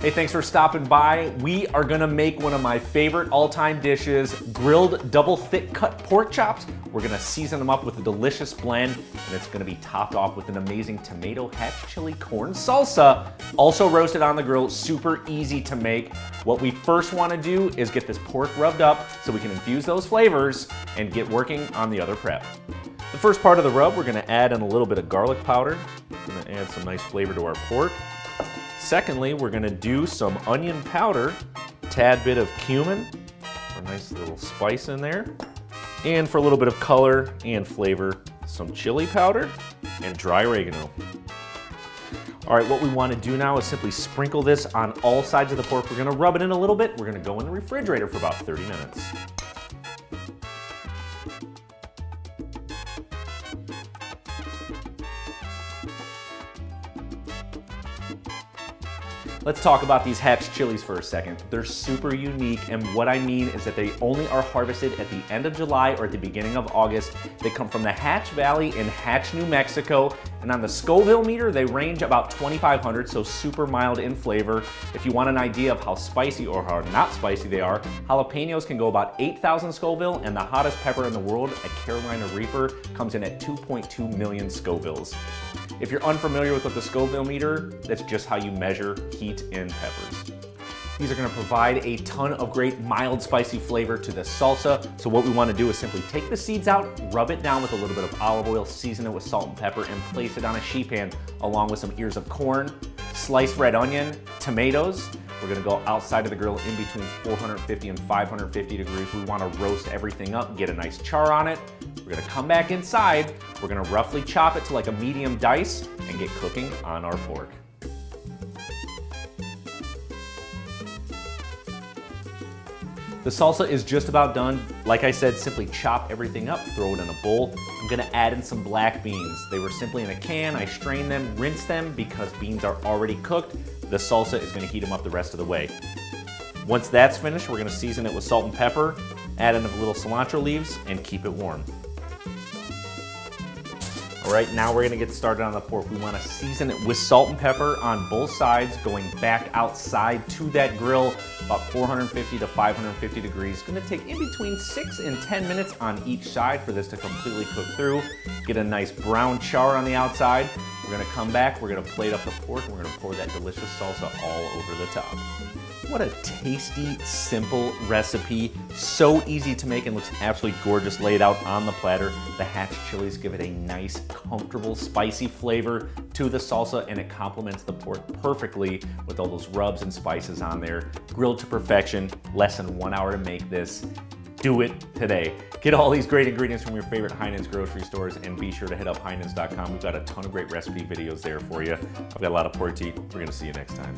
Hey, thanks for stopping by. We are gonna make one of my favorite all-time dishes, grilled double thick cut pork chops. We're gonna season them up with a delicious blend, and it's gonna be topped off with an amazing tomato hatch chili corn salsa, also roasted on the grill, super easy to make. What we first wanna do is get this pork rubbed up so we can infuse those flavors and get working on the other prep. The first part of the rub, we're gonna add in a little bit of garlic powder. We're gonna add some nice flavor to our pork. Secondly, we're gonna do some onion powder, tad bit of cumin, a nice little spice in there. And for a little bit of color and flavor, some chili powder and dry oregano. All right, what we wanna do now is simply sprinkle this on all sides of the pork. We're gonna rub it in a little bit. We're gonna go in the refrigerator for about 30 minutes. Let's talk about these hatch chilies for a second. They're super unique, and what I mean is that they only are harvested at the end of July or at the beginning of August. They come from the Hatch Valley in Hatch, New Mexico, and on the Scoville meter, they range about 2,500, so super mild in flavor. If you want an idea of how spicy or how not spicy they are, jalapenos can go about 8,000 Scoville, and the hottest pepper in the world, a Carolina Reaper, comes in at 2.2 million Scovilles. If you're unfamiliar with what the Scoville meter, that's just how you measure heat in peppers. These are gonna provide a ton of great mild spicy flavor to the salsa. So what we wanna do is simply take the seeds out, rub it down with a little bit of olive oil, season it with salt and pepper, and place it on a sheet pan along with some ears of corn, sliced red onion, tomatoes. We're gonna go outside of the grill in between 450 and 550 degrees. We wanna roast everything up, get a nice char on it. We're gonna come back inside. We're gonna roughly chop it to like a medium dice and get cooking on our pork. The salsa is just about done. Like I said, simply chop everything up, throw it in a bowl. I'm gonna add in some black beans. They were simply in a can. I strained them, rinsed them because beans are already cooked. The salsa is gonna heat them up the rest of the way. Once that's finished, we're gonna season it with salt and pepper, add in a little cilantro leaves, and keep it warm. All right, now we're gonna get started on the pork. We wanna season it with salt and pepper on both sides, going back outside to that grill, about 450 to 550 degrees. It's gonna take in between 6 and 10 minutes on each side for this to completely cook through. Get a nice brown char on the outside. We're gonna come back, we're gonna plate up the pork, and we're gonna pour that delicious salsa all over the top. What a tasty, simple recipe. So easy to make and looks absolutely gorgeous laid out on the platter. The Hatch chilies give it a nice, comfortable, spicy flavor to the salsa, and it complements the pork perfectly with all those rubs and spices on there. Grilled to perfection, less than 1 hour to make this. Do it today. Get all these great ingredients from your favorite Heinen's grocery stores, and be sure to hit up Heinen's.com. We've got a ton of great recipe videos there for you. I've got a lot of pork to eat. We're gonna see you next time.